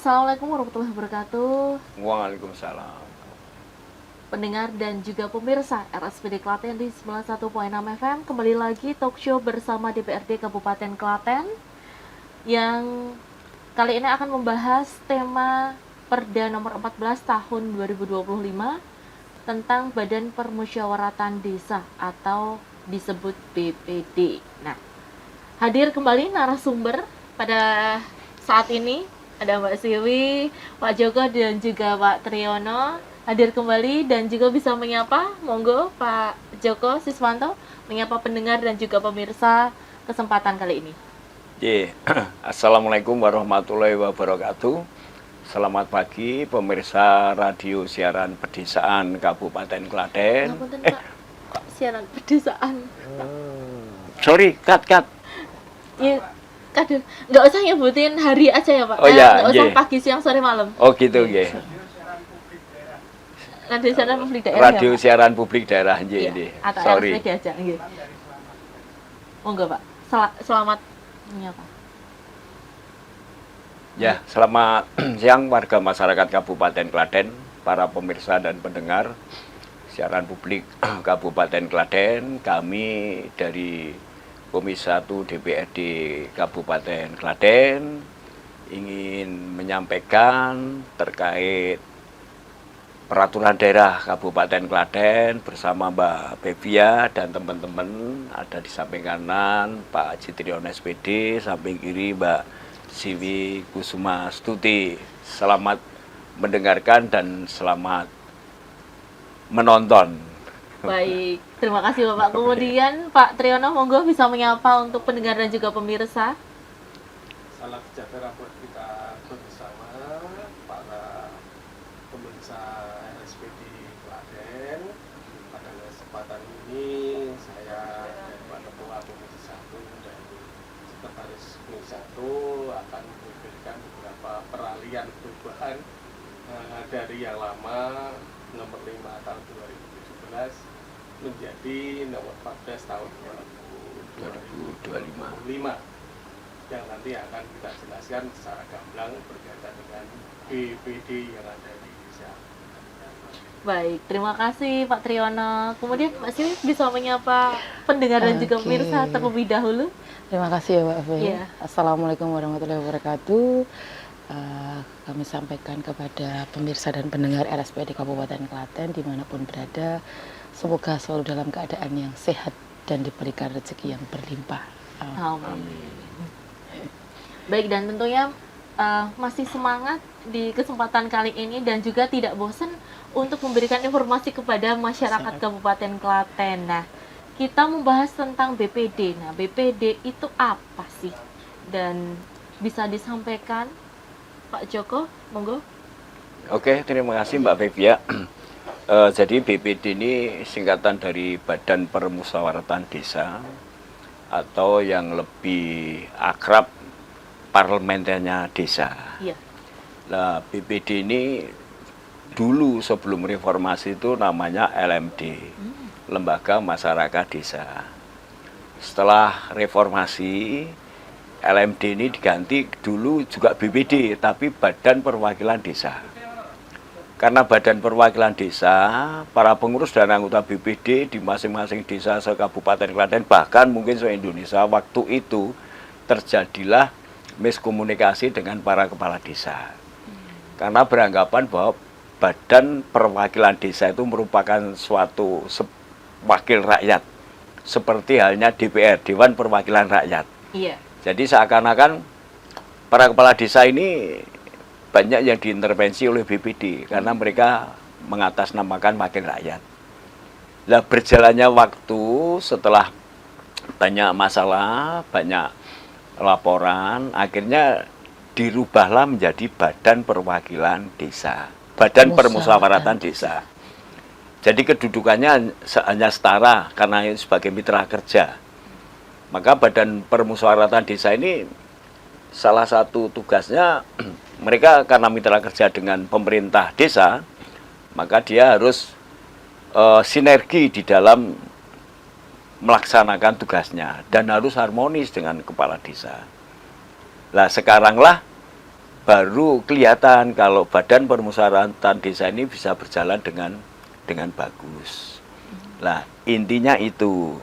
Assalamualaikum warahmatullahi wabarakatuh. Waalaikumsalam. Pendengar dan juga pemirsa RSPD Klaten di 91.6 FM, kembali lagi talk show bersama DPRD Kabupaten Klaten yang kali ini akan membahas tema Perda nomor 14 tahun 2025 tentang Badan Permusyawaratan Desa atau disebut BPD. Nah, hadir kembali narasumber pada saat ini ada Mbak Siwi, Pak Joko dan juga Pak Triyono hadir kembali dan juga bisa menyapa, monggo Pak Joko Siswanto menyapa pendengar dan juga pemirsa kesempatan kali ini. Assalamualaikum warahmatullahi wabarakatuh. Selamat pagi pemirsa radio siaran pedesaan Kabupaten Klaten. Ngapunten, Pak. Kok siaran pedesaan? Sorry, cut. Ya, kadang nggak usah nyebutin hari aja ya Pak. Oh ya, nggak usah pagi, siang, sore, malam. Oh gitu, nggih. Radio siaran publik daerah. Radio ya, siaran publik daerah, iya. nggih. Atau Sorry. RSPD aja, nggih. Monggo Pak. Selamat menyapa. Ya, selamat siang warga masyarakat Kabupaten Klaten, para pemirsa dan pendengar siaran publik Kabupaten Klaten. Kami dari Komisi 1 DPRD Kabupaten Klaten ingin menyampaikan terkait peraturan daerah Kabupaten Klaten bersama Mbak Bevia dan teman-teman. Ada di samping kanan Pak Haji Triyono SPD, samping kiri Mbak Siwi Kusuma Stuti. Selamat mendengarkan dan selamat menonton. Baik, terima kasih Bapak. Kemudian Pak Triyono, monggo bisa menyapa untuk pendengar dan juga pemirsa. Salam sejahtera buat kita bersama para pemirsa RSPD Klaten. Pada kesempatan ini saya dan Pak Ketua Komisi 1 dan Sekretaris Komisi 1 akan memberikan beberapa peralihan perubahan dari yang lama nomor 5 tahun 2017 menjadi nomor 14 tahun 2025 yang nanti akan kita jelaskan secara gamblang berkaitan dengan BPD yang ada di Indonesia. Baik, terima kasih Pak Triyono. Kemudian Mbak Siwi bisa menyapa pendengar dan juga pemirsa terlebih dahulu. Terima kasih ya Mbak Fe. Iya. Assalamualaikum warahmatullahi wabarakatuh. Kami sampaikan kepada pemirsa dan pendengar RSPD Kabupaten Klaten dimanapun berada, semoga selalu dalam keadaan yang sehat dan diberikan rezeki yang berlimpah. Amin. Baik, dan tentunya masih semangat di kesempatan kali ini dan juga tidak bosan untuk memberikan informasi kepada masyarakat Kabupaten Klaten. Nah, kita membahas tentang BPD. Nah, BPD itu apa sih? Dan bisa disampaikan Pak Joko, monggo. Oke, terima kasih Mbak Bevia. Jadi BPD ini singkatan dari Badan Permusyawaratan Desa atau yang lebih akrab parlementernya desa. Iya. Nah, BPD ini dulu sebelum reformasi itu namanya LMD, Lembaga Masyarakat Desa. Setelah reformasi, LMD ini diganti dulu juga BPD, tapi Badan Perwakilan Desa. Karena Badan Perwakilan Desa, para pengurus dan anggota BPD di masing-masing desa se-Kabupaten Klaten, bahkan mungkin se-Indonesia, waktu itu terjadilah miskomunikasi dengan para kepala desa. Karena beranggapan bahwa Badan Perwakilan Desa itu merupakan suatu wakil rakyat, seperti halnya DPR, Dewan Perwakilan Rakyat. Iya. Jadi seakan-akan para kepala desa ini banyak yang diintervensi oleh BPD karena mereka mengatasnamakan wakil rakyat. Nah, berjalannya waktu setelah banyak masalah, banyak laporan, akhirnya dirubahlah menjadi Badan Perwakilan Desa, Badan Permusyawaratan Desa. Jadi kedudukannya hanya setara karena sebagai mitra kerja. Maka Badan Permusyawaratan Desa ini salah satu tugasnya mereka karena mitra kerja dengan pemerintah desa, maka dia harus sinergi di dalam melaksanakan tugasnya dan harus harmonis dengan kepala desa. Nah, sekaranglah baru kelihatan kalau Badan Permusyawaratan Desa ini bisa berjalan dengan bagus. Nah, intinya itu.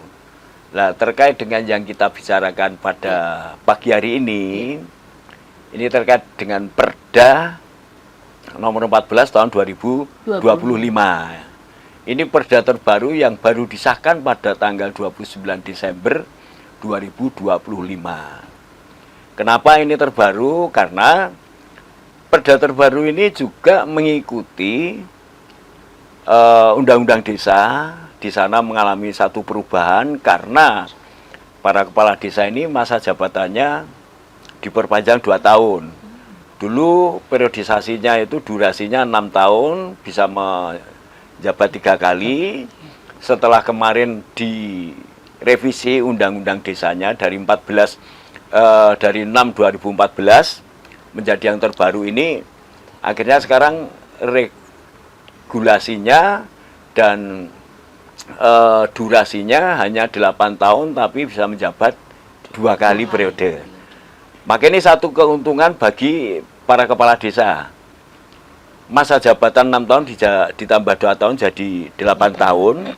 Nah, terkait dengan yang kita bicarakan pada pagi hari ini terkait dengan Perda nomor 14 tahun 2025. Ini perda terbaru yang baru disahkan pada tanggal 29 Desember 2025. Kenapa ini terbaru? Karena perda terbaru ini juga mengikuti Undang-Undang Desa. Di sana mengalami satu perubahan karena para kepala desa ini masa jabatannya diperpanjang 2 tahun. Dulu periodisasinya itu durasinya 6 tahun, bisa menjabat 3 kali. Setelah kemarin direvisi Undang-Undang Desanya dari 6 2014 menjadi yang terbaru ini, akhirnya sekarang regulasinya dan durasinya hanya 8 tahun tapi bisa menjabat 2 kali periode. Maka ini satu keuntungan bagi para kepala desa. Masa jabatan 6 tahun ditambah 2 tahun jadi 8 tahun.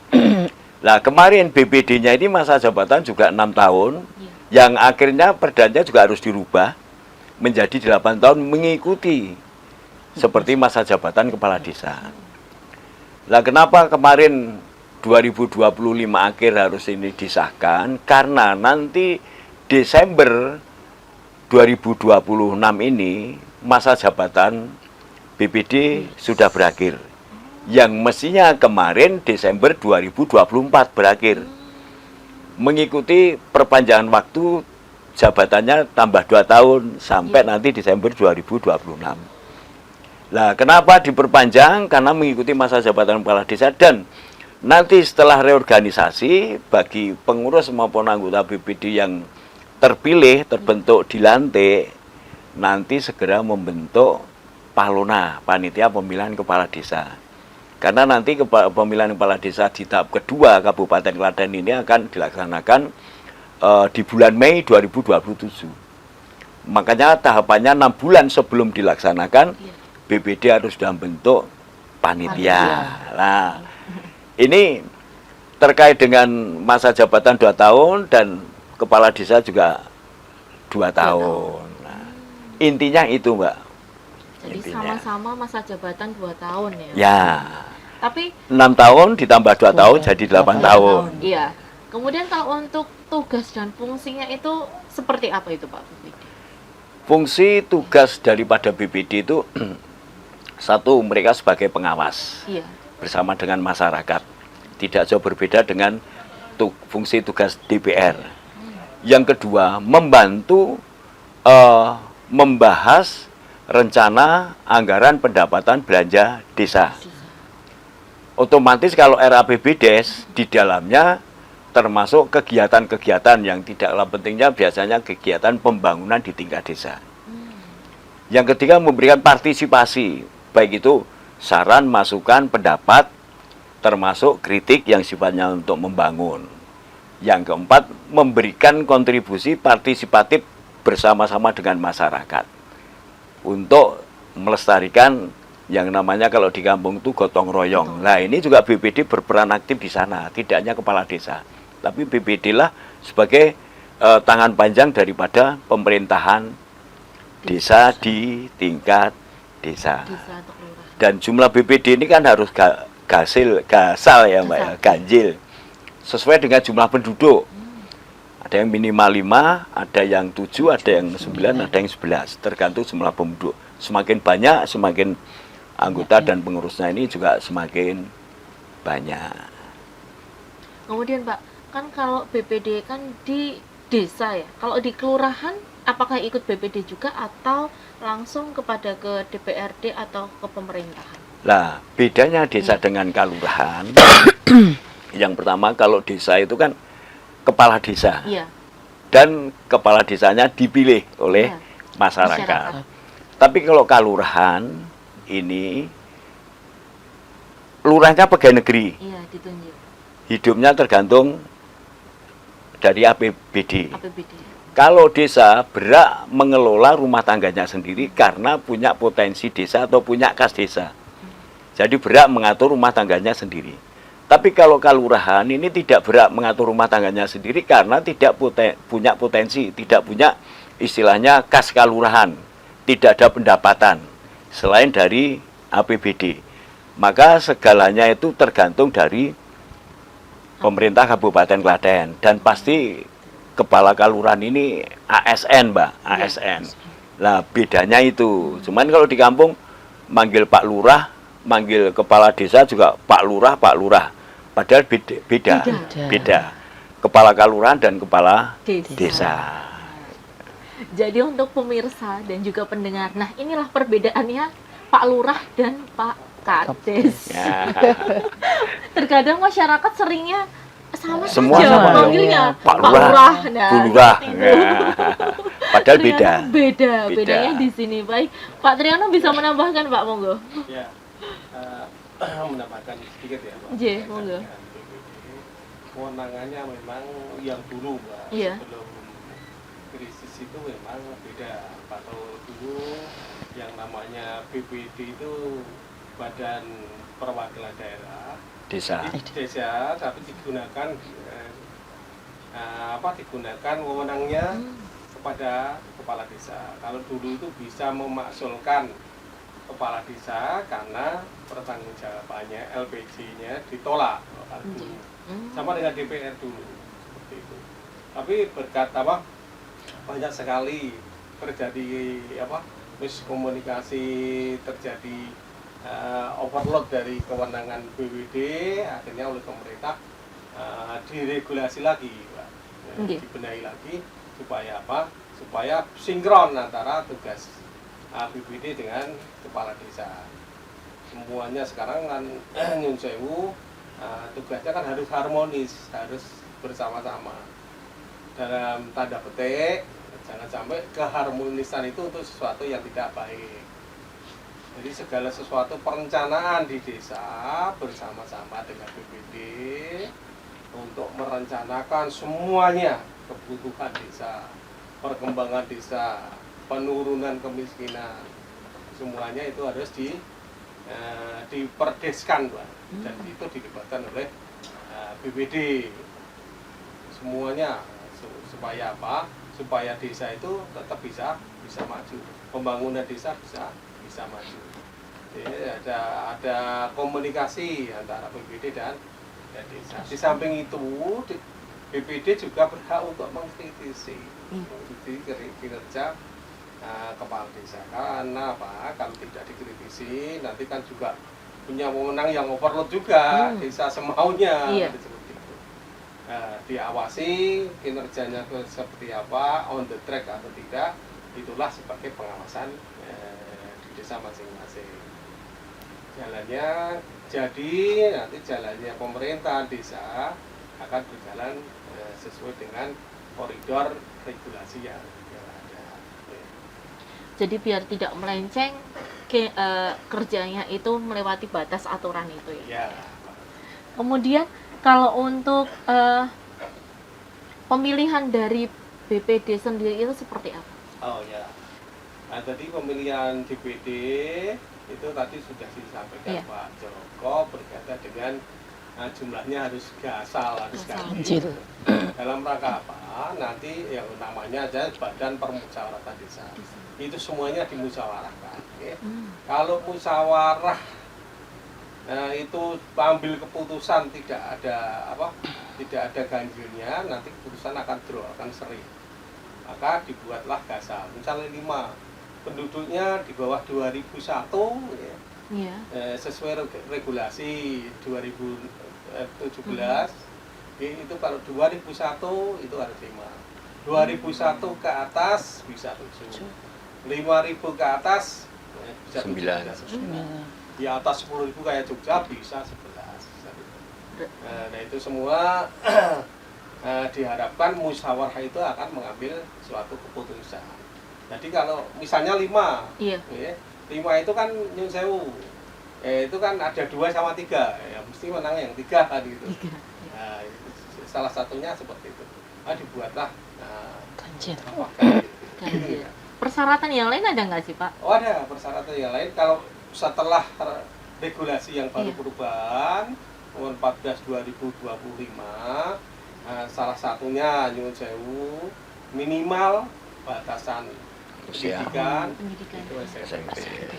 Nah, kemarin BPD-nya ini masa jabatan juga 6 tahun, yang akhirnya perdanya juga harus dirubah menjadi 8 tahun mengikuti seperti masa jabatan kepala desa. Nah, kenapa kemarin 2025 akhir harus ini disahkan? Karena nanti Desember 2026 ini masa jabatan BPD sudah berakhir. Yang mestinya kemarin Desember 2024 berakhir. Mengikuti perpanjangan waktu jabatannya tambah 2 tahun sampai nanti Desember 2026. Nah, kenapa diperpanjang? Karena mengikuti masa jabatan kepala desa, dan nanti setelah reorganisasi bagi pengurus maupun anggota BPD yang terpilih, terbentuk, dilantik, nanti segera membentuk Palona, panitia pemilihan kepala desa. Karena nanti pemilihan kepala desa di tahap kedua Kabupaten Klaten ini akan dilaksanakan di bulan Mei 2027. Makanya tahapannya 6 bulan sebelum dilaksanakan, BPD harus sudah membentuk panitia. Nah, ini terkait dengan masa jabatan 2 tahun dan kepala desa juga 2 tahun. Nah, intinya itu, Mbak. Jadi sama-sama masa jabatan 2 tahun ya. Ya. Tapi 6 tahun ditambah 2 tahun jadi 8 tahun. iya. Kemudian kalau untuk tugas dan fungsinya itu seperti apa itu, Pak BPD? Fungsi tugas daripada BPD itu satu, mereka sebagai pengawas. Iya. Bersama dengan masyarakat. Tidak jauh berbeda dengan fungsi tugas DPR. Yang kedua, membantu membahas rencana anggaran pendapatan belanja desa. Otomatis kalau RAPBDes di dalamnya termasuk kegiatan-kegiatan yang tidak kalah pentingnya, biasanya kegiatan pembangunan di tingkat desa. Yang ketiga, memberikan partisipasi, baik itu saran, masukan, pendapat, termasuk kritik yang sifatnya untuk membangun. Yang keempat, memberikan kontribusi partisipatif bersama-sama dengan masyarakat untuk melestarikan yang namanya kalau di kampung itu gotong royong. Nah, ini juga BPD berperan aktif di sana, tidak hanya kepala desa, tapi BPD lah sebagai tangan panjang daripada pemerintahan desa di tingkat desa. Dan jumlah BPD ini kan harus gasal ya, Mbak, ya, ganjil sesuai dengan jumlah penduduk. Ada yang minimal 5, ada yang 7, ada yang 9, ada yang 11, tergantung jumlah penduduk. Semakin banyak, semakin anggota dan pengurusnya ini juga semakin banyak. Kemudian Pak, kan kalau BPD kan di desa ya, kalau di kelurahan apakah ikut BPD juga atau langsung kepada ke DPRD atau ke pemerintahan? Nah, bedanya desa dengan kelurahan. Yang pertama, kalau desa itu kan kepala desa. Iya. dan kepala desanya dipilih oleh Ya, masyarakat. Tapi kalau kalurahan ini lurahnya pegawai negeri, Iya, ditunjuk hidupnya tergantung dari APBD. APBD. Kalau desa berhak mengelola rumah tangganya sendiri karena punya potensi desa atau punya kas desa. Jadi berhak mengatur rumah tangganya sendiri. Tapi kalau kalurahan ini tidak berhak mengatur rumah tangganya sendiri karena tidak punya potensi, tidak punya istilahnya kas kalurahan, tidak ada pendapatan selain dari APBD. Maka segalanya itu tergantung dari pemerintah Kabupaten Klaten dan pasti kepala kalurahan ini ASN, Mbak, ASN. Nah, bedanya itu. Cuman kalau di kampung manggil Pak Lurah, manggil kepala desa juga Pak Lurah, Pak Lurah. Padahal beda. Kepala kalurahan dan kepala desa. Jadi untuk pemirsa dan juga pendengar, nah inilah perbedaannya Pak Lurah dan Pak Kades. Ya. Terkadang masyarakat seringnya Semua saja sama, manggilnya Pak Pak Lurah, Lurah, nah, Bu Lurah. seperti itu. Ya. Padahal beda. Ternyata bedanya di sini. Baik, Pak Triyono bisa menambahkan, Pak, monggo. Ya, menambahkan sedikit ya, Pak. J, monggo. Dengan BPD, kewenangannya memang yang dulu, Pak, Iya. sebelum krisis itu memang beda. Kalau dulu yang namanya BPD itu Badan Perwakilan Daerah Desa. di desa, tapi digunakan digunakan wewenangnya kepada kepala desa. Kalau dulu itu bisa memaksulkan kepala desa karena pertanggungjawabannya LPG-nya ditolak kalau dulu. Sama dengan DPR dulu seperti itu. Tapi berkat banyak sekali terjadi miskomunikasi, terjadi overload dari kewenangan BWD, akhirnya oleh pemerintah diregulasi lagi, Pak. Dibenahi lagi supaya supaya sinkron antara tugas BPD dengan kepala desa. Semuanya sekarang kan nyun sewu, tugasnya kan harus harmonis, harus bersama-sama. Dalam tanda petik, jangan sampai keharmonisan itu untuk sesuatu yang tidak baik. Jadi segala sesuatu perencanaan di desa bersama-sama dengan BPD untuk merencanakan semuanya, kebutuhan desa, perkembangan desa, penurunan kemiskinan, semuanya itu harus diperdeskan, Pak. Dan itu dilibatkan oleh BPD. Semuanya supaya apa? Supaya desa itu tetap bisa maju, pembangunan desa bisa maju. Jadi ada komunikasi antara BPD dan desa. Di samping itu, BPD juga berhak untuk mengkritisi kinerja kepala desa. Karena apa? Kalau tidak dikritisi, nanti kan juga punya wewenang yang overload juga, desa semaunya. Iya. Seperti itu. Diawasi kinerjanya seperti apa, on the track atau tidak, itulah sebagai pengawasan di desa masing-masing. Jalannya nanti jalannya pemerintah desa akan berjalan sesuai dengan koridor regulasi yang ada. Jadi biar tidak melenceng kerjanya itu melewati batas aturan itu ya. Ya. Kemudian kalau untuk pemilihan dari BPD sendiri itu seperti apa? Oh ya. Nah, tadi pemilihan DPD itu tadi sudah disampaikan Iya. Pak Joko berkaitan dengan jumlahnya harus harus ganjil. Dalam rangka apa? Nanti yang namanya aja Badan Permusyawaratan Desa. Itu semuanya dimusyawarahkan. Ya. Kalau musyawarah itu ambil keputusan tidak ada ganjilnya, nanti keputusan akan draw, akan seri. Maka dibuatlah gasal. Misalnya 5 penduduknya di bawah 2001 ya. Iya. Sesuai regulasi 2017 itu kalau 2001 itu harus 5. 2001 ke atas bisa 7. 5.000 ke atas bisa 9. 9. Di atas 10.000 kayak Jogja bisa 11. Nah itu semua diharapkan musyawarah itu akan mengambil suatu keputusan. Jadi kalau misalnya 5, Iya. ya, 5 itu kan nyun sewu, itu kan ada 2 sama 3, ya mesti menang yang 3 kan gitu. Nah, salah satunya seperti itu. Dibuatlah Ganjil. Ganjil. Persyaratan yang lain ada nggak sih Pak? Oh, ada persyaratan yang lain. Kalau setelah regulasi yang baru perubahan nomor 14 2025, salah satunya nyun sewu minimal batasan Usia. pendidikan Pendidikan. itu SMP. SMP.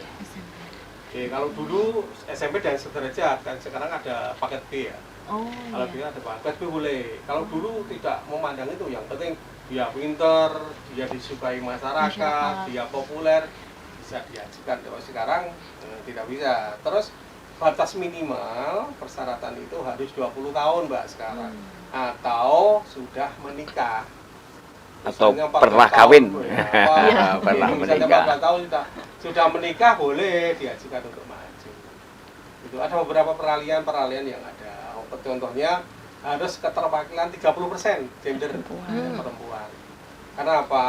Oke, kalau dulu SMP dan sederajat, kan sekarang ada paket B ya. Oh Kalau iya. dia ada paket B boleh. Kalau dulu tidak memandang itu, yang penting dia pinter, dia disukai masyarakat, Masyarakat. dia populer, bisa diajukan. Kalau sekarang tidak bisa. Terus batas minimal persyaratan itu harus 20 tahun Mbak sekarang. Atau sudah menikah. Atau Misalnya 14 pernah tahun, kawin. ya, Pernah misalnya menikah. 14 tahun sudah menikah boleh diajukan untuk maju. Itu ada beberapa peralihan yang ada. Contohnya harus keterwakilan 30% gender perempuan. Karena apa?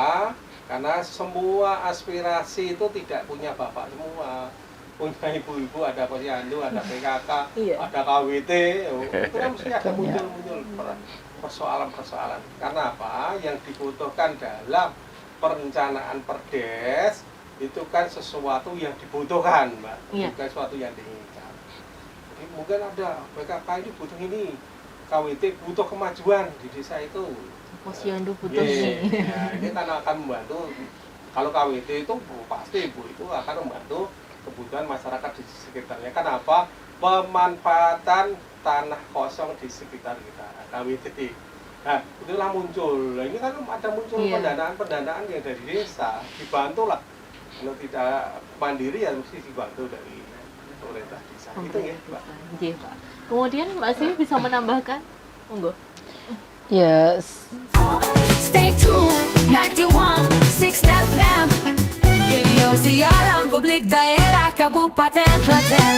Karena semua aspirasi itu tidak punya bapak semua. Punya ibu-ibu, ada posyandu, ada PKK, Iya. ada KWT, itu kan mesti ada muncul-muncul persoalan-persoalan. Karena apa? Yang dibutuhkan dalam perencanaan perdes itu kan sesuatu yang dibutuhkan, Mbak, Iya. bukan sesuatu yang diinginkan. Jadi mungkin ada PKK ini butuh ini, KWT butuh kemajuan di desa itu. Posyandu butuh Iya, ini. ya, ini kan akan membantu. Kalau KWT itu pasti ibu itu akan membantu kebutuhan masyarakat di sekitarnya. Kenapa? Pemanfaatan tanah kosong di sekitar kita, KWT. Nah, itulah muncul. Nah, ini kan ada muncul Iya. pendanaan yang dari desa, dibantu lah. Kalau tidak mandiri ya mesti dibantu dari pemerintah desa. Itu ya, Mbak. Iya Pak. Kemudian Mbak Siwi bisa menambahkan? Monggo. Ya, Stay tuned, 91.6 FM. Radio Siaran Publik Daerah Kabupaten Klaten.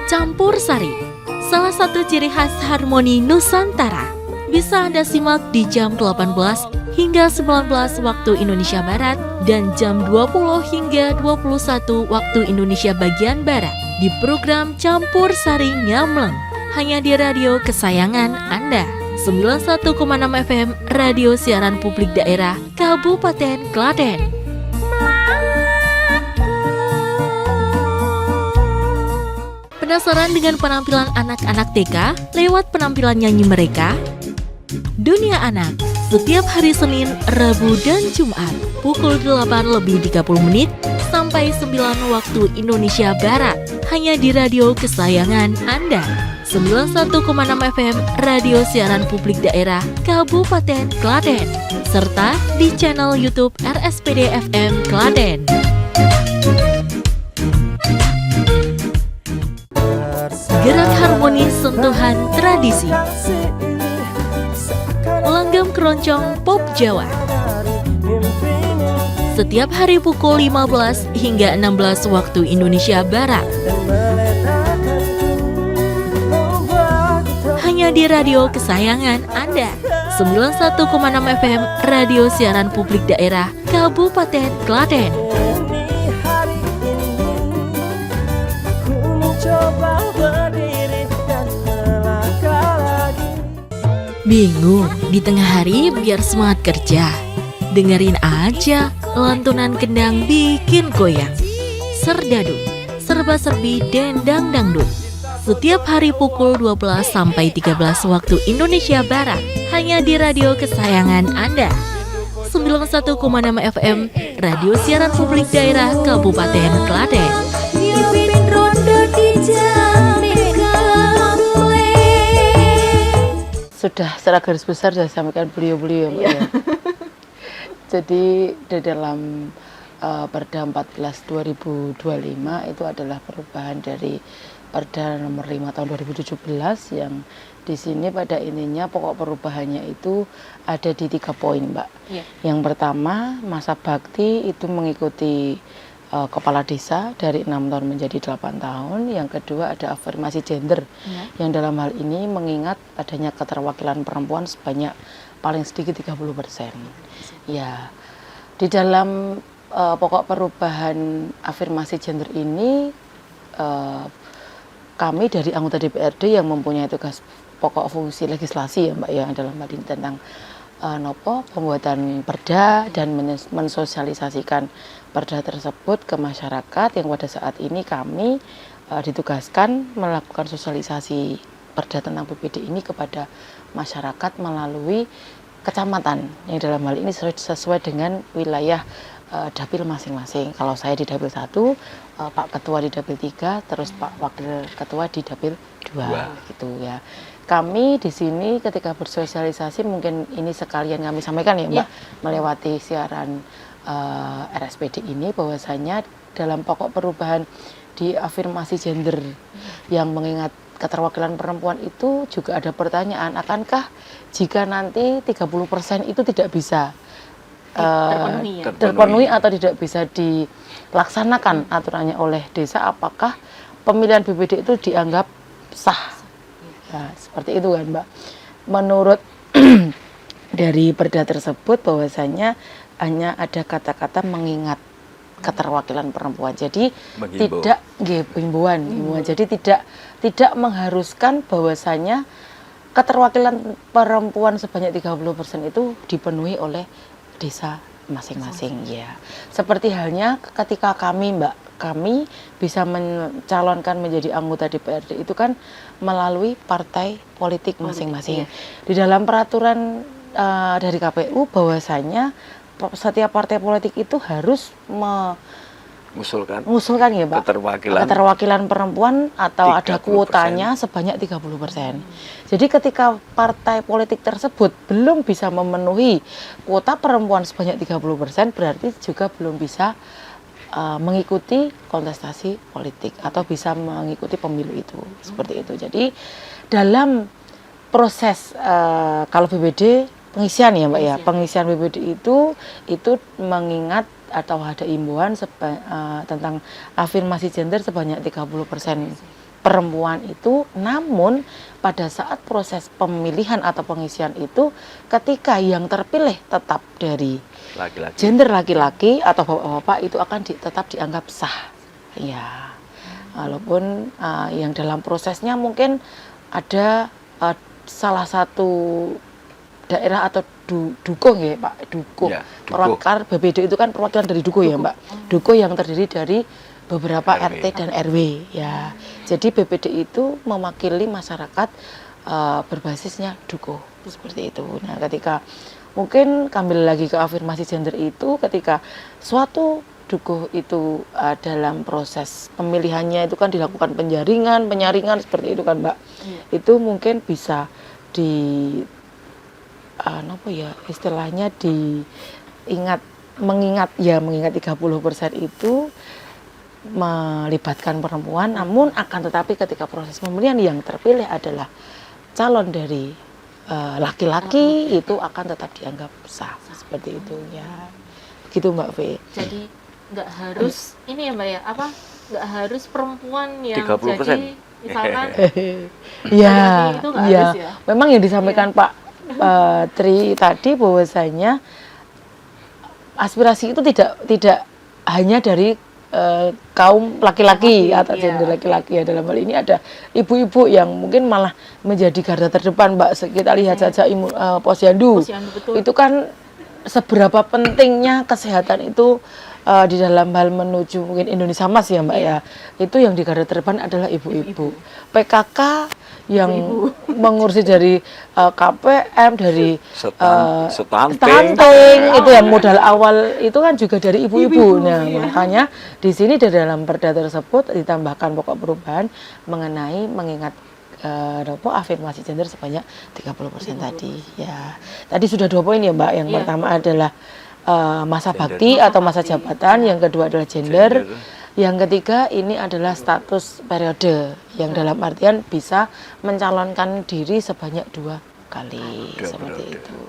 Campur sari, salah satu ciri khas harmoni Nusantara. Bisa Anda simak di jam 18 hingga 19 waktu Indonesia Barat dan jam 20 hingga 21 waktu Indonesia bagian Barat di program Campur Sari Nyamleng, hanya di radio kesayangan Anda. 91,6 FM Radio Siaran Publik Daerah Kabupaten Klaten. Penasaran dengan penampilan anak-anak TK lewat penampilan nyanyi mereka? Dunia Anak, setiap hari Senin, Rabu, dan Jumat, pukul 8:30 sampai 9 waktu Indonesia Barat, hanya di radio kesayangan Anda. 91,6 FM Radio Siaran Publik Daerah Kabupaten Klaten, serta di channel YouTube RSPD FM Klaten. Gerak harmoni sentuhan tradisi, langgam keroncong pop Jawa. Setiap hari pukul 15 hingga 16 waktu Indonesia Barat. Hanya di radio kesayangan Anda. 91,6 FM Radio Siaran Publik Daerah Kabupaten Klaten. Bingung di tengah hari biar semangat kerja? Dengerin aja lantunan kendang bikin goyang. Serdadu, serba-serbi dendang dangdut. Setiap hari pukul 12 sampai 13 waktu Indonesia Barat, hanya di radio kesayangan Anda. 91,6 FM Radio Siaran Publik Daerah Kabupaten Klaten. Pimpin ronde di Jamaica. sudah secara garis besar sudah disampaikan beliau-beliau, Mbak, ya. Jadi di dalam Perda 14 2025 itu adalah perubahan dari Perda nomor 5 tahun 2017 yang di sini pada intinya pokok perubahannya itu ada di 3 poin, Mbak. Iya. Yang pertama, masa bakti itu mengikuti kepala desa dari 6 tahun menjadi 8 tahun. Yang kedua ada afirmasi gender, yang dalam hal ini mengingat adanya keterwakilan perempuan sebanyak paling sedikit 30%. Ya, di dalam pokok perubahan afirmasi gender ini kami dari anggota DPRD yang mempunyai tugas pokok fungsi legislasi ya Mbak ya, dalam hal ini tentang pembuatan perda dan mensosialisasikan perda tersebut ke masyarakat, yang pada saat ini kami ditugaskan melakukan sosialisasi perda tentang PPD ini kepada masyarakat melalui kecamatan, yang dalam hal ini sesuai dengan wilayah dapil masing-masing. Kalau saya di dapil 1, Pak Ketua di dapil 3, terus Pak Wakil Ketua di dapil 2 gitu ya. Kami di sini ketika bersosialisasi, mungkin ini sekalian kami sampaikan ya Mbak, melewati siaran RSPD ini, bahwasanya dalam pokok perubahan di afirmasi gender yang mengingat keterwakilan perempuan itu juga ada pertanyaan, akankah jika nanti 30% itu tidak bisa terpenuhi atau tidak bisa dilaksanakan aturannya oleh desa, apakah pemilihan BPD itu dianggap sah? Nah, seperti itu kan Mbak. Menurut dari perda tersebut bahwasanya hanya ada kata-kata mengingat keterwakilan perempuan. Jadi Menghimbau. tidak himbauan. Jadi tidak mengharuskan bahwasanya keterwakilan perempuan sebanyak 30% itu dipenuhi oleh desa masing-masing ya. Seperti halnya ketika kami bisa mencalonkan menjadi anggota DPRD itu kan melalui partai politik masing-masing. Di dalam peraturan dari KPU bahwasanya setiap partai politik itu harus mengusulkan ya Pak, keterwakilan perempuan atau ada 30%. kuotanya sebanyak 30%. Jadi ketika partai politik tersebut belum bisa memenuhi kuota perempuan sebanyak 30%, berarti juga belum bisa mengikuti kontestasi politik atau bisa mengikuti pemilu itu. Seperti itu. Jadi dalam proses kalau BPD pengisian ya Mbak ya, pengisian BPD itu mengingat atau ada imbauan tentang afirmasi gender sebanyak 30% perempuan itu, namun pada saat proses pemilihan atau pengisian itu ketika yang terpilih tetap dari gender laki-laki atau bapak-bapak itu akan tetap dianggap sah ya, walaupun yang dalam prosesnya mungkin ada salah satu daerah atau dukuh ya Pak, dukuh. Ya, Perwakilan BPD itu kan perwakilan dari dukuh ya Mbak. Dukuh yang terdiri dari beberapa RW. RT dan RW ya. Jadi BPD itu mewakili masyarakat berbasisnya dukuh seperti itu. Nah, ketika mungkin kembali lagi ke afirmasi gender itu, ketika suatu dukuh itu dalam proses pemilihannya itu kan dilakukan penyaringan seperti itu kan Mbak. Itu mungkin bisa istilahnya mengingat 30% itu melibatkan perempuan, namun akan tetapi ketika proses pemilihan yang terpilih adalah calon dari laki-laki, itu akan tetap dianggap sah seperti itu ya. Begitu Mbak V. Jadi nggak harus ini ya Mbak ya, nggak harus perempuan yang 30%. jadi misalkan ya, itu nggak harus ya. Memang yang disampaikan Pak Tri tadi bahwasanya aspirasi itu tidak hanya dari kaum laki-laki atau gender laki-laki ya. Dalam hal ini ada ibu-ibu yang mungkin malah menjadi garda terdepan Mbak. Kita lihat saja Posyandu. Itu kan seberapa pentingnya kesehatan itu di dalam hal menuju mungkin Indonesia Emas ya Mbak ya. Itu yang di garda terdepan adalah ibu-ibu. PKK yang mengurusi dari KPM, dari stunting itu yang modal awal itu kan juga dari ibu-ibu. Nah, makanya di sini di dalam perda tersebut ditambahkan pokok perubahan mengenai mengingat afirmasi gender sebanyak 30% tadi. Ya. Tadi sudah 2 poin ya Mbak. Yang pertama adalah masa Gender. bakti Masa atau masa bakti. jabatan, yang kedua adalah gender, Gender. yang ketiga ini adalah status periode, yang dalam artian bisa mencalonkan diri sebanyak 2 kali, Dua seperti periode. itu.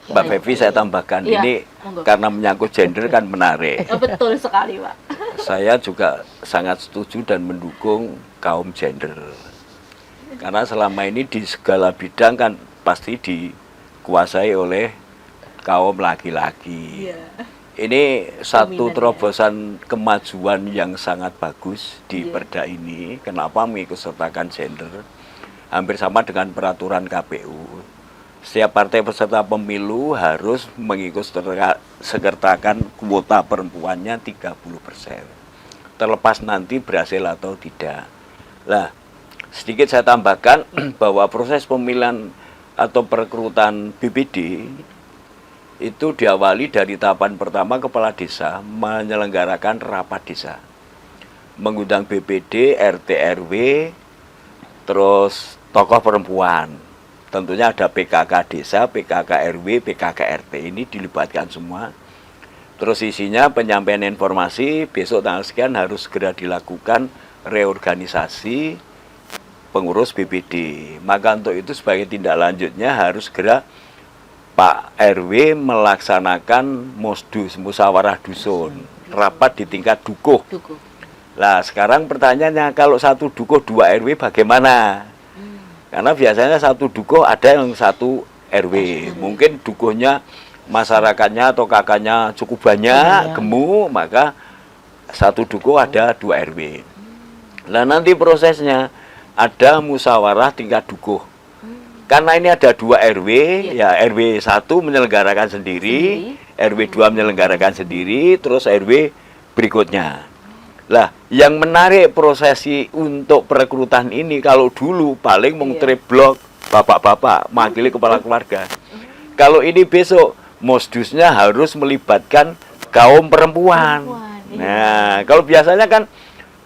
Mbak Ya, Fevi, saya tambahkan, Iya, ini monggo. karena menyangkut gender kan menarik. Betul sekali, Pak. Saya juga sangat setuju dan mendukung kaum gender. Karena selama ini di segala bidang kan pasti dikuasai oleh kaum laki-laki. Iya. Ini satu Dominan, ya. terobosan kemajuan yang sangat bagus di Iya. Perda ini. Kenapa mengikutsertakan gender? Hampir sama dengan peraturan KPU. Setiap partai peserta pemilu harus mengikutsertakan kuota perempuannya 30%. Terlepas nanti berhasil atau tidak. Nah, sedikit saya tambahkan bahwa proses pemilihan atau perekrutan BPD itu diawali dari tahapan pertama kepala desa menyelenggarakan rapat desa. Mengundang BPD, RT, RW, terus tokoh perempuan. Tentunya ada PKK desa, PKK RW, PKK RT, ini dilibatkan semua. Terus isinya penyampaian informasi, besok tanggal sekian harus segera dilakukan reorganisasi pengurus BPD. Maka untuk itu sebagai tindak lanjutnya harus segera Pak RW melaksanakan MOSDUS, musyawarah dusun, rapat di tingkat dukuh. Dukuh. Lah sekarang pertanyaannya, kalau satu dukuh 2 RW bagaimana? Karena biasanya satu dukuh ada yang satu RW. Mungkin dukuhnya masyarakatnya atau kakaknya cukup banyak, gemuk, maka satu dukuh ada 2 RW. Nah nanti prosesnya ada musyawarah tingkat dukuh. Karena ini ada 2 RW, ya RW 1 menyelenggarakan sendiri, RW 2 menyelenggarakan sendiri, terus RW berikutnya. Lah, yang menarik prosesi untuk perekrutan ini, kalau dulu paling mengtreblok bapak-bapak, mewakili kepala keluarga. Kalau ini besok, MOSDUSnya harus melibatkan kaum perempuan. Nah, kalau biasanya kan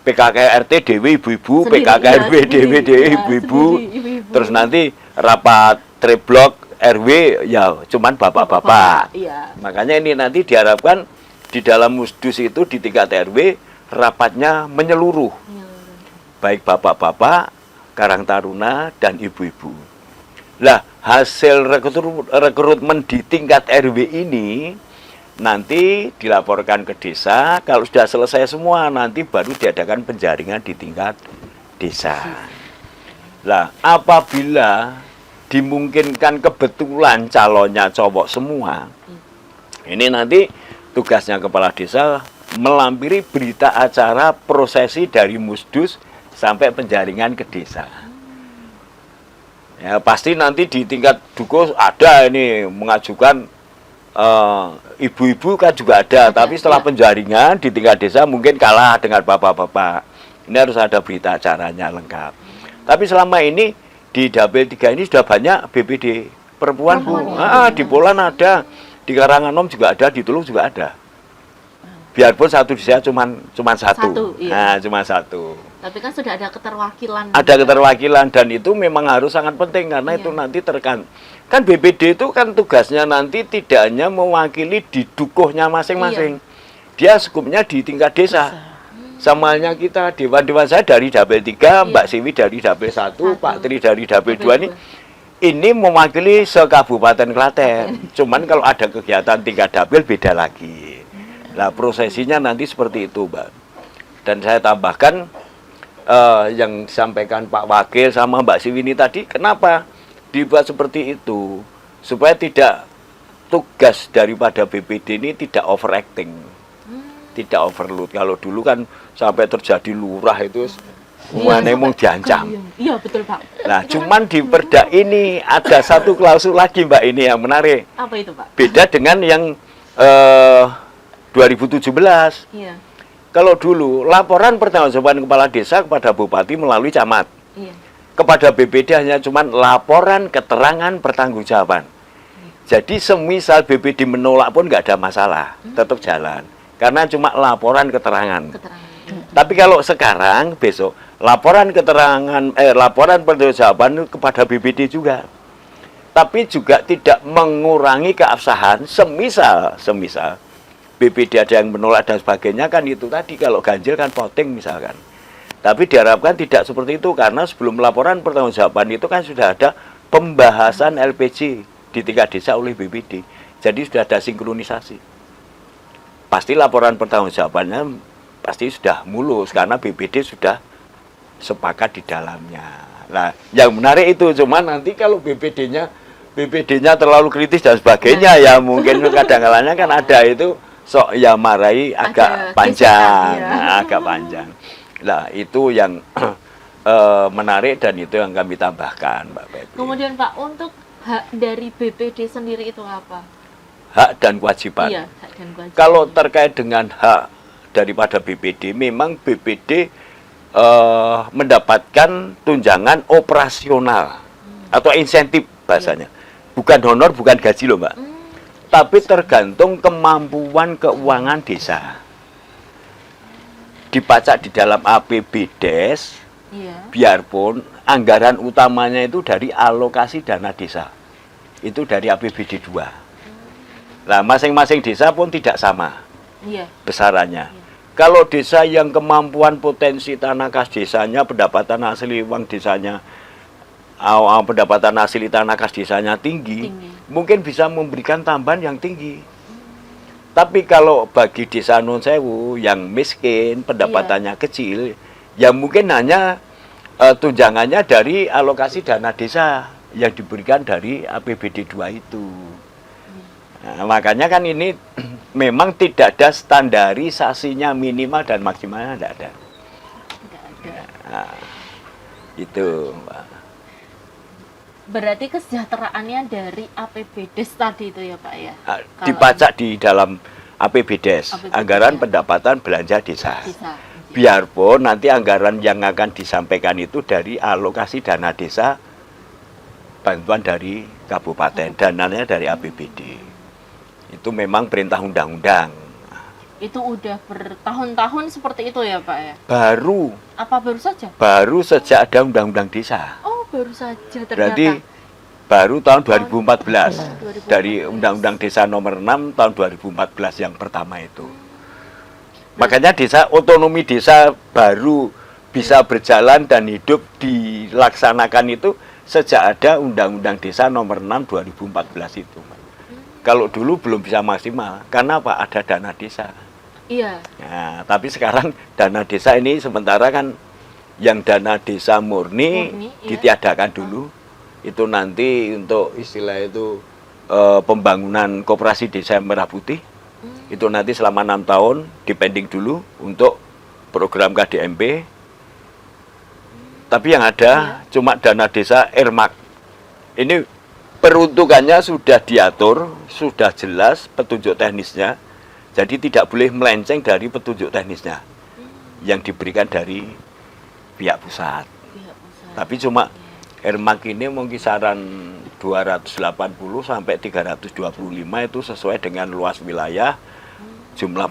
PKK RT dewi ibu-ibu, Sendiri, PKK iya, RW dewi sendiri, iya, ibu-ibu, sendiri, ibu-ibu. terus nanti rapat treblok RW ya cuman bapak-bapak. Iya. Makanya ini nanti diharapkan di dalam MOSDUS itu di tingkat RW rapatnya menyeluruh, baik bapak-bapak, karang taruna, dan ibu-ibu. Lah, hasil rekrutmen di tingkat RW ini nanti dilaporkan ke desa. Kalau sudah selesai semua, nanti baru diadakan penjaringan di tingkat desa. Lah, apabila dimungkinkan kebetulan calonnya cowok semua, ini nanti tugasnya kepala desa melampiri berita acara prosesi dari MOSDUS sampai penjaringan ke desa. Ya, pasti nanti di tingkat dukuh ada ini mengajukan ibu-ibu kan juga ada, tapi setelah penjaringan di tingkat desa mungkin kalah dengan bapak-bapak. Ini harus ada berita acaranya lengkap. Tapi selama ini di Dapil 3 ini sudah banyak BPD perempuan, Bu. Di Polan ada, di Karanganom juga ada, di Tulung juga ada. Biarpun satu desa cuman satu. Iya. Nah, cuma satu. Tapi kan sudah ada keterwakilan. Ada keterwakilan dan itu memang harus sangat penting karena itu nanti kan BPD itu kan tugasnya nanti tidak hanya mewakili di dukuhnya masing-masing. Dia skupnya di tingkat desa. Sama halnya kita dewan-dewan saya dari Dapil 3, Mbak Siwi dari Dapil 1, Pak Tri dari Dapil 2 ini mewakili se-Kabupaten Klaten. Cuman kalau ada kegiatan tingkat dapil beda lagi. Nah, prosesinya nanti seperti itu, Mbak. Dan saya tambahkan yang disampaikan Pak Wakil sama Mbak Siwini tadi, kenapa dibuat seperti itu? Supaya tidak tugas daripada BPD ini tidak overacting, tidak overload. Kalau dulu kan sampai terjadi lurah itu semuanya mau diancam. Iya, betul, Pak. Nah, cuman di Perda ini ada satu klausul lagi, Mbak, ini yang menarik. Apa itu, Pak? Beda dengan yang 2017. Iya. Kalau dulu laporan pertanggungjawaban kepala desa kepada bupati melalui camat. Iya. Kepada BPD hanya cuman laporan keterangan pertanggungjawaban. Jadi semisal BPD menolak pun nggak ada masalah, tetap jalan. Karena cuma laporan keterangan. Tapi kalau sekarang besok laporan keterangan laporan pertanggungjawaban kepada BPD juga. tapi juga tidak mengurangi keabsahan. Semisal BPD ada yang menolak dan sebagainya, kan itu tadi, kalau ganjil kan voting misalkan. Tapi diharapkan tidak seperti itu, karena sebelum laporan pertanggungjawaban itu kan sudah ada pembahasan LPG di tingkat desa oleh BPD. Jadi sudah ada sinkronisasi. Pasti laporan pertanggungjawabannya pasti sudah mulus, karena BPD sudah sepakat di dalamnya. Nah, yang menarik itu, cuman nanti kalau BPD-nya terlalu kritis dan sebagainya, ya mungkin kadang-kadang kan ada itu sok ya marahi agak panjang, agak panjang. Nah, itu yang menarik dan itu yang kami tambahkan, Mbak Pepi. Kemudian Pak, untuk hak dari BPD sendiri itu apa? Hak dan kewajiban. Iya, hak dan kewajiban. Kalau terkait dengan hak daripada BPD, memang BPD mendapatkan tunjangan operasional atau insentif bahasanya. Bukan honor, bukan gaji loh, Mbak. Tapi tergantung kemampuan keuangan desa. Dipacak di dalam APBDes, biarpun anggaran utamanya itu dari alokasi dana desa. Itu dari APBD 2. Nah, masing-masing desa pun tidak sama besarannya. Kalau desa yang kemampuan potensi tanah kas desanya, pendapatan asli uang desanya, pendapatan asli tanah kas desanya tinggi, mungkin bisa memberikan tambahan yang tinggi. Tapi kalau bagi desa non sewu yang miskin, pendapatannya kecil, ya mungkin hanya tunjangannya dari alokasi dana desa yang diberikan dari APBD 2 itu. Nah, makanya kan ini memang tidak ada standarisasinya, minimal dan maksimalnya tidak ada. Nah, itu, Mbak. Berarti kesejahteraannya dari APBDes tadi itu ya Pak ya? Dipacak di dalam APBDes, anggaran pendapatan belanja desa. Biarpun nanti anggaran yang akan disampaikan itu dari alokasi dana desa, bantuan dari kabupaten, dananya dari APBD. Itu memang perintah undang-undang. Itu udah bertahun-tahun seperti itu ya Pak ya? Baru. Apa baru saja? Baru sejak ada undang-undang desa. Oh, baru saja ternyata. Berarti baru tahun 2014. Dari Undang-Undang Desa nomor 6 tahun 2014 yang pertama itu. Makanya desa, otonomi desa baru bisa berjalan dan hidup dilaksanakan itu sejak ada Undang-Undang Desa nomor 6 2014 itu. Kalau dulu belum bisa maksimal, karena apa? Ada dana desa. Iya. Nah, tapi sekarang dana desa ini sementara kan yang dana desa murni ditiadakan dulu. Itu nanti untuk istilah itu pembangunan koperasi desa Merah Putih. Itu nanti selama 6 tahun dipending dulu untuk program KDMP. Tapi yang ada cuma dana desa Ermak. Ini peruntukannya sudah diatur, sudah jelas petunjuk teknisnya. Jadi tidak boleh melenceng dari petunjuk teknisnya yang diberikan dari pihak pusat. Tapi cuma Ermak ini mau kisaran 280 sampai 325 itu sesuai dengan luas wilayah, jumlah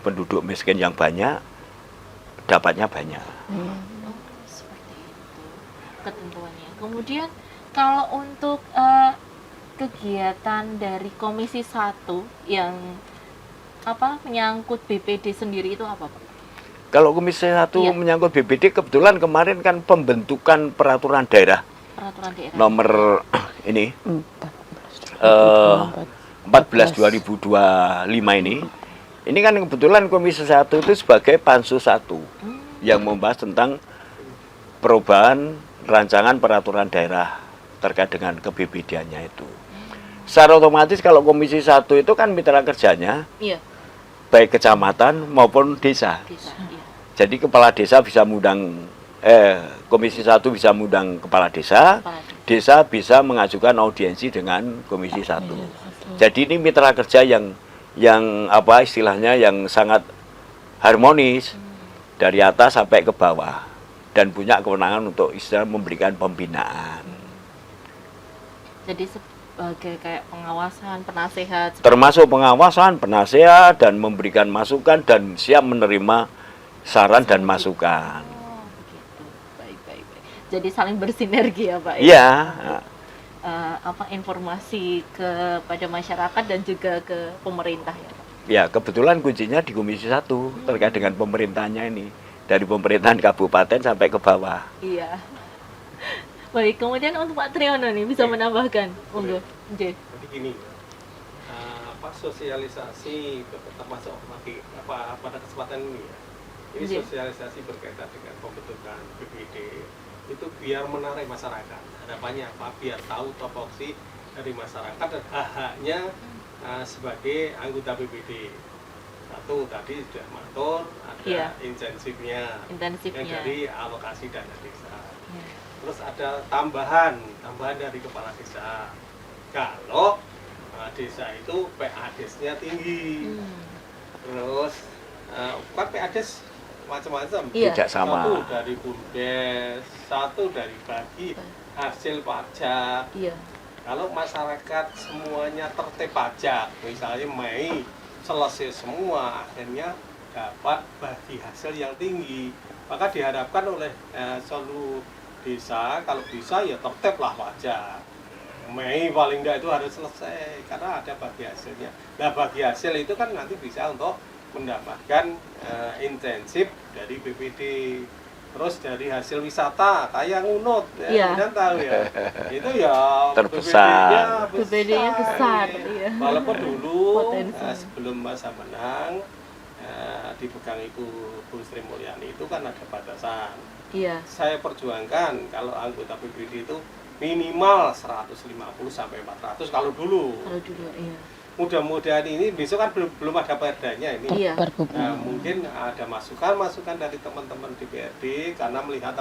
penduduk miskin yang banyak, dapatnya banyak. Seperti itu ketentuannya. Kemudian kalau untuk kegiatan dari Komisi 1 yang menyangkut BPD sendiri itu apa Pak? Kalau Komisi 1 menyangkut BPD, kebetulan kemarin kan pembentukan peraturan daerah. Nomor ini 14/2025 ini. Ini kan kebetulan Komisi 1 itu sebagai Pansus 1 yang membahas tentang perubahan rancangan peraturan daerah terkait dengan ke-BPD-nya itu. Secara otomatis kalau Komisi 1 itu kan mitra kerjanya baik kecamatan maupun desa. Jadi kepala desa bisa mengundang Komisi 1 bisa mengundang kepala desa, desa bisa mengajukan audiensi dengan Komisi 1. Jadi ini mitra kerja yang istilahnya yang sangat harmonis dari atas sampai ke bawah dan punya kewenangan untuk istilah memberikan pembinaan. Jadi sebagai kayak pengawasan, penasehat. Termasuk pengawasan, penasehat dan memberikan masukan dan siap menerima saran dan masukan. Oh, begitu. Baik. Jadi saling bersinergi ya Pak? Iya. informasi kepada masyarakat dan juga ke pemerintah ya Pak? Ya, kebetulan kuncinya di Komisi 1 terkait dengan pemerintahnya ini. Dari pemerintahan kabupaten sampai ke bawah. Iya. Baik, kemudian untuk Pak Triyono nih bisa menambahkan, monggo. J. Jadi gini, sosialisasi termasuk pada kesempatan ini ya. Ini Iya. sosialisasi berkaitan dengan pembentukan BPD itu biar menarik masyarakat. Harapannya apa? Biar tahu topoksi dari masyarakat dan hak-haknya sebagai anggota BPD. Satu tadi sudah matur, ada Iya. intensifnya yang Intensifnya. dari alokasi dana desa. Iya. Terus ada tambahan dari kepala desa. Kalau desa itu PADES-nya tinggi. Terus kan PADES macam-macam. Iya. Tidak sama. Satu dari BUMDes, satu dari bagi hasil pajak. Iya. Kalau masyarakat semuanya tertib pajak, misalnya Mei selesai semua, akhirnya dapat bagi hasil yang tinggi. Maka diharapkan oleh seluruh desa, kalau bisa ya tertib lah pajak. Mei paling enggak itu harus selesai, karena ada bagi hasilnya. Nah bagi hasil itu kan nanti bisa untuk mendapatkan intensif dari BPD. Terus dari hasil wisata kayak Ngunut ya, Iya. kalian tahu ya. Itu ya Terbesar. BPD-nya besar, ya. iya. Walaupun dulu Potensi. sebelum masa menang dipegang Ibu Bu Sri Mulyani itu kan ada batasan. Iya. Saya perjuangkan kalau anggota BPD itu minimal 150 sampai 400 kalau dulu. Kalau dulu, iya. Mudah-mudahan ini besok kan belum ada perdanya ini. Iya. Nah, mungkin ada masukan dari teman-teman DPRD karena melihat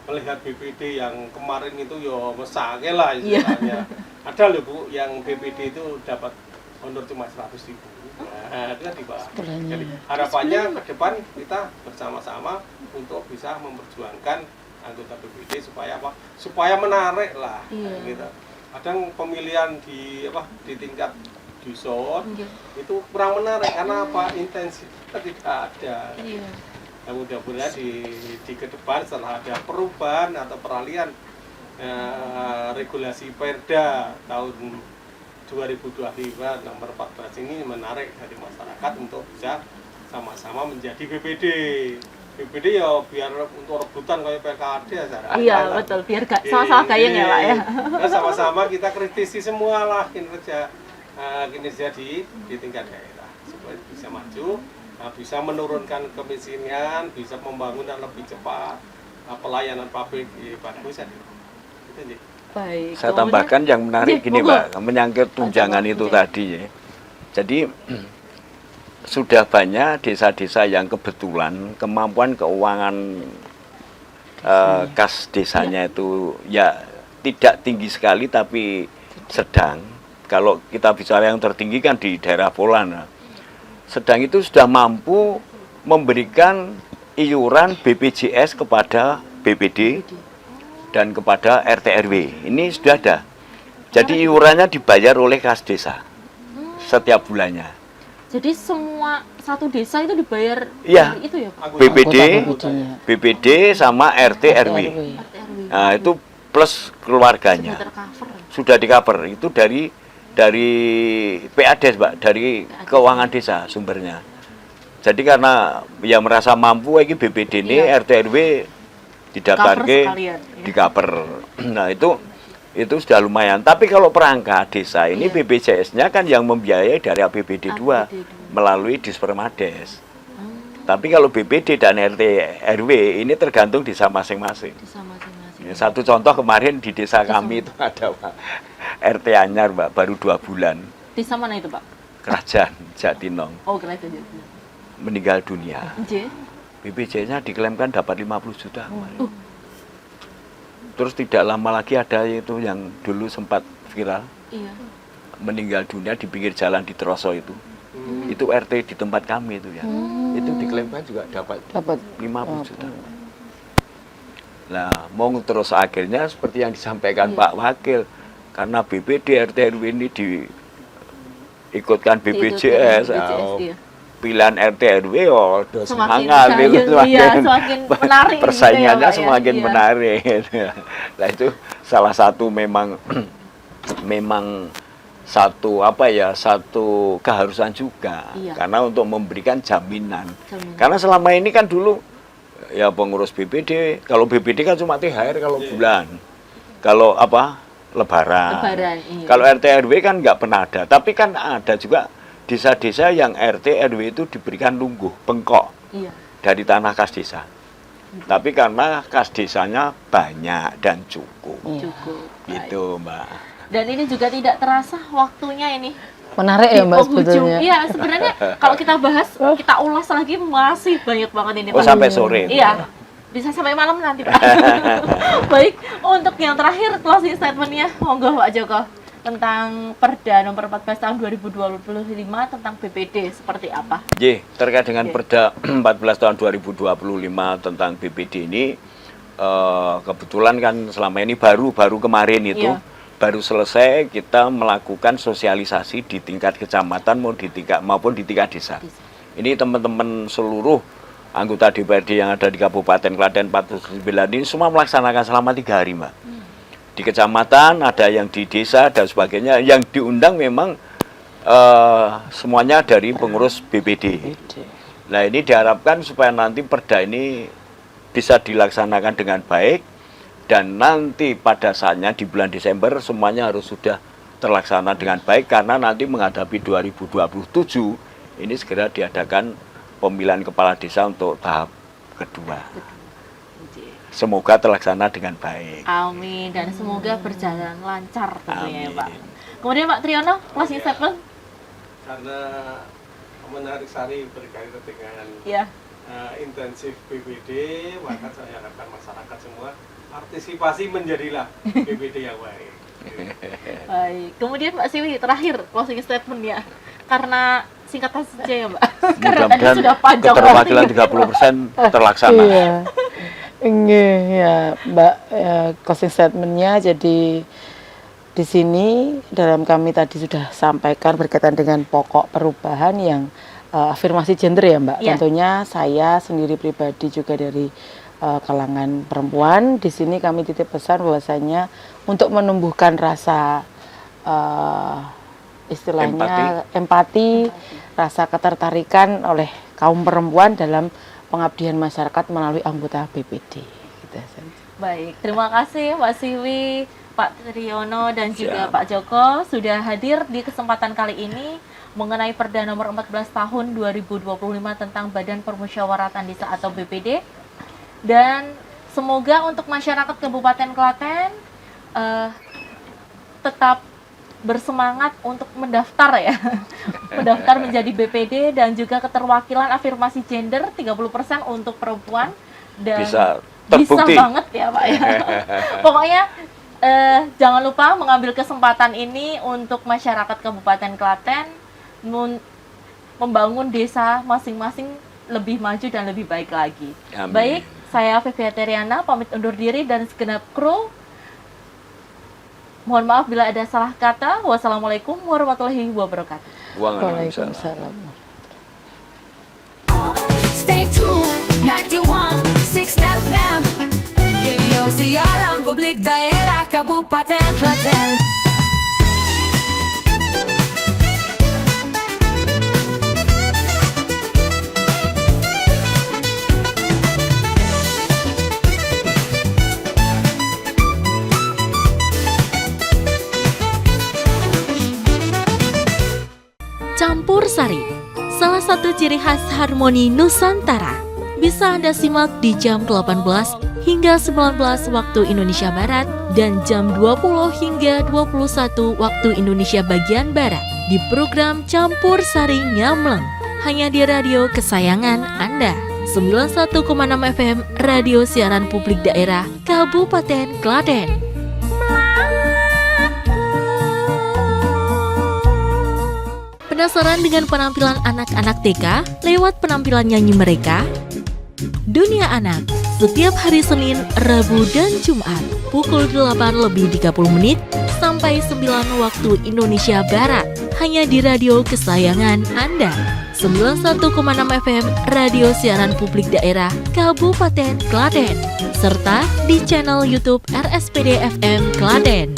melihat BPD yang kemarin itu ya mesake lah istilahnya. Ada loh Bu yang BPD itu dapat honor cuma 100.000. Nah, itu kan dibahas. Jadi harapannya ke depan kita bersama-sama untuk bisa memperjuangkan anggota BPD supaya supaya menarik lah. Iya. Gitu. Kadang pemilihan di tingkat dusun Iya. itu kurang menarik karena intensitas tidak ada. Iya. Nah, mudah-mudahan di ke depan setelah ada perubahan atau peralihan regulasi Perda tahun 2025 nomor 14 ini menarik dari masyarakat untuk bisa sama-sama menjadi BPD. BPD ya biar untuk rebutan kayak PKD ya Sarah. Iya, betul. Biar gak sama-sama gayeng ya, Pak ya. Nah, sama-sama kita kritisi semua lah kinerja di tingkat daerah supaya bisa maju, bisa menurunkan kemiskinan, bisa membangun yang lebih cepat, pelayanan publik di Padang. Itu nih. Baik. Saya kemudian- tambahkan yang menarik Iya, gini monggo. Pak, menyangkut tunjangan Pak, itu iya. tadi ya. Jadi sudah banyak desa-desa yang kebetulan kemampuan keuangan kas desanya itu ya tidak tinggi sekali tapi sedang. Kalau kita bicara yang tertinggi kan di daerah Polana. Sedang itu sudah mampu memberikan iuran BPJS kepada BPD dan kepada RT RW. Ini sudah ada. Jadi iurannya dibayar oleh kas desa setiap bulannya. Jadi semua satu desa itu dibayar Iya. dari itu ya Pak? BPD sama RT RW. RT RW. Nah, itu plus keluarganya. Sudah tercover. Sudah di-cover. Itu dari PADES, Pak, dari keuangan desa sumbernya. Jadi karena ya merasa mampu ini BPD ini Iya. RT RW didaftarke Cover sekalian, ya. di-cover. Nah, itu sudah lumayan. Tapi kalau perangkat desa ini Iya. BPJS-nya kan yang membiayai dari APBD 2 APBD 2. melalui Dispermades. Tapi kalau BPD dan RT RW ini tergantung desa masing-masing. Desa masing-masing. Ya, satu contoh kemarin di desa kami itu ada Pak, RT Anyar Pak, baru 2 bulan Desa mana itu Pak? kerajaan Jatinong Oh, kerajaan aja. meninggal dunia. J. BPJS-nya diklaimkan dapat 50 juta kemarin. Terus tidak lama lagi ada itu yang dulu sempat viral Iya. meninggal dunia di pinggir jalan di Troso itu. Itu RT di tempat kami itu ya. Itu diklaimkan juga dapat 50 juta. Nah, mau terus akhirnya seperti yang disampaikan Pak Wakil, karena BPD RT RW ini diikutkan BPJS, iya. pilihan RT RW Semakin semangat sayang, itu iya, semakin menarik gitu persaingannya ya, Pak, ya. semakin Iya. menarik. Nah, itu salah satu memang memang satu keharusan juga, Iya. karena untuk memberikan jaminan. Jaminan. Karena selama ini kan dulu ya pengurus BPD, kalau BPD kan cuma THR kalau bulan, kalau Lebaran. Iya. Kalau RT RW kan nggak pernah ada, tapi kan ada juga desa-desa yang RT RW itu diberikan lungguh bengkok Iya. dari tanah kas desa. Tapi karena kas desanya banyak dan cukup, Cukup. Baik. gitu Mbak. Dan ini juga tidak terasa waktunya ini. Menarik ya Di Mbak penghujung. sebetulnya. Iya, sebenarnya kalau kita bahas, kita ulas lagi masih banyak banget ini, Oh Pak. sampai sore. Iya. Bisa sampai malam nanti, Pak. Baik, untuk yang terakhir closing statement-nya, monggo Pak Joko, tentang Perda nomor 14 tahun 2025 tentang BPD seperti apa? Terkait dengan Ye. Perda 14 tahun 2025 tentang BPD ini, kebetulan kan selama ini baru kemarin itu Iya. baru selesai kita melakukan sosialisasi di tingkat kecamatan maupun di tingkat desa. Ini teman-teman seluruh anggota DPRD yang ada di Kabupaten Klaten 49 ini semua melaksanakan selama 3 hari, Mbak. Di kecamatan, ada yang di desa dan sebagainya. Yang diundang memang semuanya dari pengurus BPD. Nah ini diharapkan supaya nanti Perda ini bisa dilaksanakan dengan baik, dan nanti pada saatnya di bulan Desember semuanya harus sudah terlaksana dengan baik, karena nanti menghadapi 2027 ini segera diadakan pemilihan kepala desa untuk tahap kedua. Semoga terlaksana dengan baik. Amin, dan semoga berjalan lancar tentunya ya Pak. Amin. Kemudian Pak Triyono, closing statement? Karena menarik sekali berkaitan dengan Ya. intensif BPD, maka saya harapkan masyarakat semua partisipasi menjadilah BPD yang baik. Baik. Kemudian Mbak Siwi, terakhir closing statement-nya. Karena singkatan saja ya Mbak. Karena tadi Mudah-mudahan sudah panjang keterwakilan waktunya. 30% terlaksana. Iya. Nggih, ya Mbak, closing statement-nya jadi di sini dalam kami tadi sudah sampaikan berkaitan dengan pokok perubahan yang afirmasi gender ya Mbak. Iya. Tentunya saya sendiri pribadi juga dari kalangan perempuan. Di sini kami titip pesan bahwasanya untuk menumbuhkan rasa istilahnya empati, rasa ketertarikan oleh kaum perempuan dalam pengabdian masyarakat melalui anggota BPD. Gitu. Baik, terima kasih Mbak Siwi, Pak Triyono, dan juga Siap. Pak Joko sudah hadir di kesempatan kali ini mengenai Perda nomor 14 tahun 2025 tentang Badan Permusyawaratan Desa atau BPD. Dan semoga untuk masyarakat Kabupaten Klaten tetap bersemangat untuk mendaftar ya. Mendaftar menjadi BPD, dan juga keterwakilan afirmasi gender 30% untuk perempuan, dan Bisa terbukti. banget ya Pak ya. Pokoknya jangan lupa mengambil kesempatan ini untuk masyarakat Kabupaten Klaten membangun desa masing-masing lebih maju dan lebih baik lagi. Amin. Baik, saya Feviateriana pamit undur diri dan segenap kru. Mohon maaf bila ada salah kata. Wassalamualaikum warahmatullahi wabarakatuh. Waalaikumsalam. Stay tuned, 91.6 FM. Yo, siaran publik daerah Kabupaten Klaten. Campur Sari, salah satu ciri khas harmoni Nusantara. Bisa Anda simak di jam 18 hingga 19 waktu Indonesia Barat dan jam 20 hingga 21 waktu Indonesia bagian Barat di program Campur Sari Nyamleng, hanya di radio kesayangan Anda. 91,6 FM Radio Siaran Publik Daerah Kabupaten Klaten. Penasaran dengan penampilan anak-anak TK lewat penampilan nyanyi mereka? Dunia Anak, setiap hari Senin, Rabu, dan Jumat, pukul 8:30 sampai 9 waktu Indonesia Barat, hanya di radio kesayangan Anda. 91,6 FM Radio Siaran Publik Daerah Kabupaten Klaten, serta di channel YouTube RSPD FM Klaten.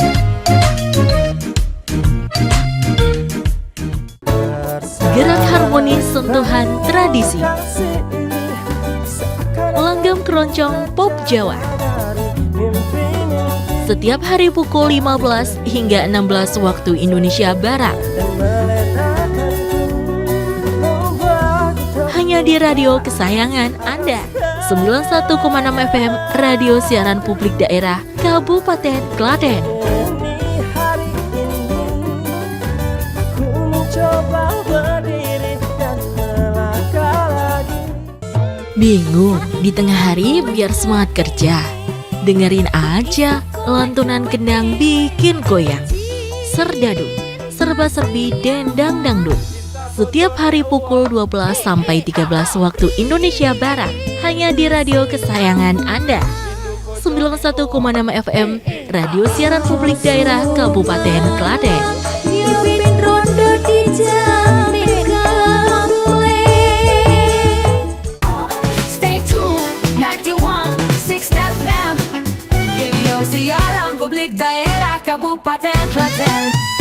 Gerak harmonis sentuhan tradisi, langgam keroncong pop Jawa. Setiap hari pukul 15 hingga 16 waktu Indonesia Barat. Hanya di radio kesayangan Anda, 91,6 FM Radio Siaran Publik Daerah Kabupaten Klaten. Bingung di tengah hari biar semangat kerja? Dengerin aja lantunan kendang bikin goyang. Serdadu, serba-serbi dendang dangdut. Setiap hari pukul 12 sampai 13 waktu Indonesia Barat. Hanya di radio kesayangan Anda, 91,6 FM Radio Siaran Publik Daerah Kabupaten Klaten. Pimpin rondo di Jamaica Stay tuned, 91.6 FM Radio Siaran Publik Daerah Kabupaten Klaten.